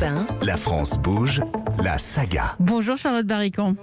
Europe 1. La France bouge, la saga. Bonjour Charlotte Barrican.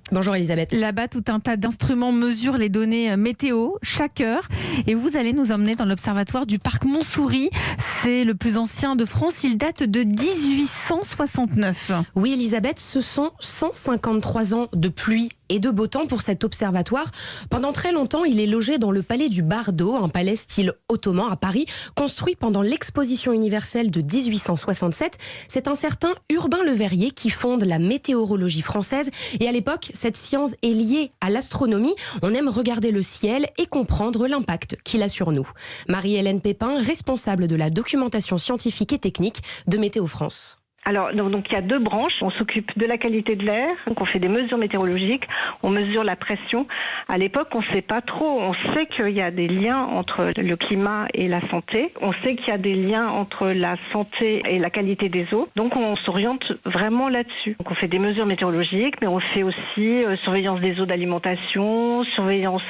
Bonjour Elisabeth. Là-bas, tout un tas d'instruments mesurent les données météo chaque heure. Et vous allez nous emmener dans l'observatoire du parc Montsouris. C'est le plus ancien de France. Il date de 1869. Oui Elisabeth, ce sont 153 ans de pluie et de beau temps pour cet observatoire. Pendant très longtemps, il est logé dans le palais du Bardo, un palais style ottoman à Paris, construit pendant l'exposition universelle de 1867. C'est un certain Urbain Le Verrier qui fonde la météorologie française. Et à l'époque, cette science est liée à l'astronomie. On aime regarder le ciel et comprendre l'impact qu'il a sur nous. Marie-Hélène Pépin, responsable de la documentation scientifique et technique de Météo France. Alors, donc il y a deux branches. On s'occupe de la qualité de l'air, donc on fait des mesures météorologiques, on mesure la pression. À l'époque, on ne sait pas trop. On sait qu'il y a des liens entre le climat et la santé. On sait qu'il y a des liens entre la santé et la qualité des eaux. Donc, on s'oriente vraiment là-dessus. Donc, on fait des mesures météorologiques, mais on fait aussi surveillance des eaux d'alimentation, surveillance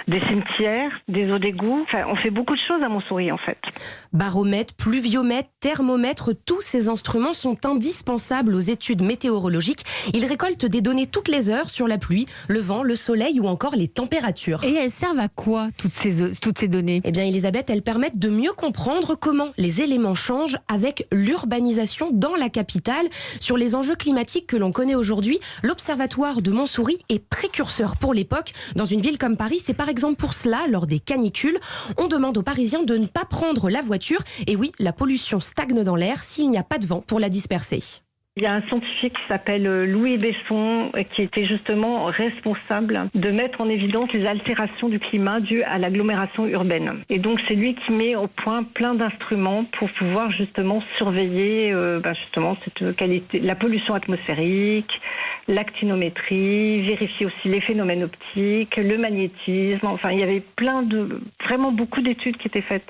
des cimetières, des eaux d'égout. Enfin, on fait beaucoup de choses à Montsouris, en fait. Baromètre, pluviomètre, thermomètre, tous ces instruments sont indispensables aux études météorologiques. Ils récoltent des données toutes les heures sur la pluie, le vent, le soleil ou encore les températures. Et elles servent à quoi, toutes ces données ? Eh bien, Elisabeth, elles permettent de mieux comprendre comment les éléments changent avec l'urbanisation dans la capitale. Sur les enjeux climatiques que l'on connaît aujourd'hui, l'Observatoire de Montsouris est précurseur pour l'époque. Dans une ville comme Paris, c'est par exemple pour cela, lors des canicules, on demande aux Parisiens de ne pas prendre la voiture. Et oui, la pollution stagne dans l'air s'il n'y a pas de vent pour la disperser. Il y a un scientifique qui s'appelle Louis Besson qui était justement responsable de mettre en évidence les altérations du climat dues à l'agglomération urbaine. Et donc c'est lui qui met au point plein d'instruments pour pouvoir justement surveiller justement cette qualité, la pollution atmosphérique, l'actinométrie, vérifier aussi les phénomènes optiques, le magnétisme. Enfin, il y avait vraiment beaucoup d'études qui étaient faites.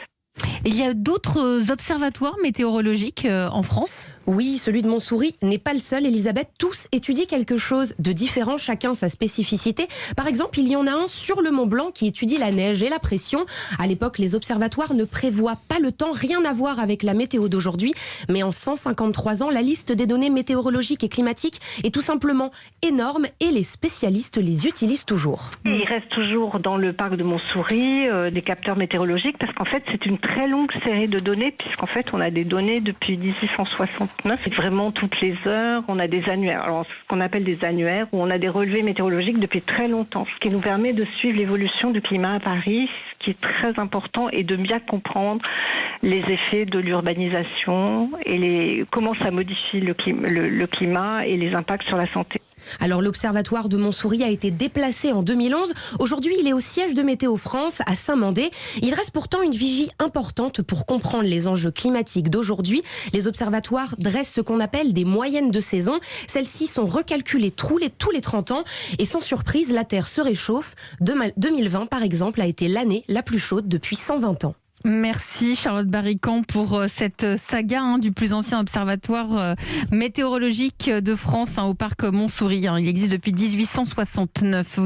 Il y a d'autres observatoires météorologiques en France ? Oui, celui de Montsouris n'est pas le seul, Elisabeth. Tous étudient quelque chose de différent, chacun sa spécificité. Par exemple, il y en a un sur le Mont Blanc qui étudie la neige et la pression. À l'époque, les observatoires ne prévoient pas le temps, rien à voir avec la météo d'aujourd'hui. Mais en 153 ans, la liste des données météorologiques et climatiques est tout simplement énorme et les spécialistes les utilisent toujours. Il reste toujours dans le parc de Montsouris des capteurs météorologiques parce qu'en fait, c'est une très longue série de données puisqu'en fait, on a des données depuis 1869. C'est vraiment toutes les heures. On a des annuaires, alors ce qu'on appelle des annuaires, où on a des relevés météorologiques depuis très longtemps, ce qui nous permet de suivre l'évolution du climat à Paris, ce qui est très important, et de bien comprendre les effets de l'urbanisation et comment ça modifie le climat et les impacts sur la santé. Alors l'Observatoire de Montsouris a été déplacé en 2011. Aujourd'hui, il est au siège de Météo France à Saint-Mandé. Il reste pourtant une vigie importante pour comprendre les enjeux climatiques d'aujourd'hui. Les observatoires dressent ce qu'on appelle des moyennes de saison. Celles-ci sont recalculées tous les 30 ans. Et sans surprise, la Terre se réchauffe. 2020, par exemple, a été l'année la plus chaude depuis 120 ans. Merci Charlotte Barrican pour cette saga du plus ancien observatoire météorologique de France au parc Montsouris. Il existe depuis 1869.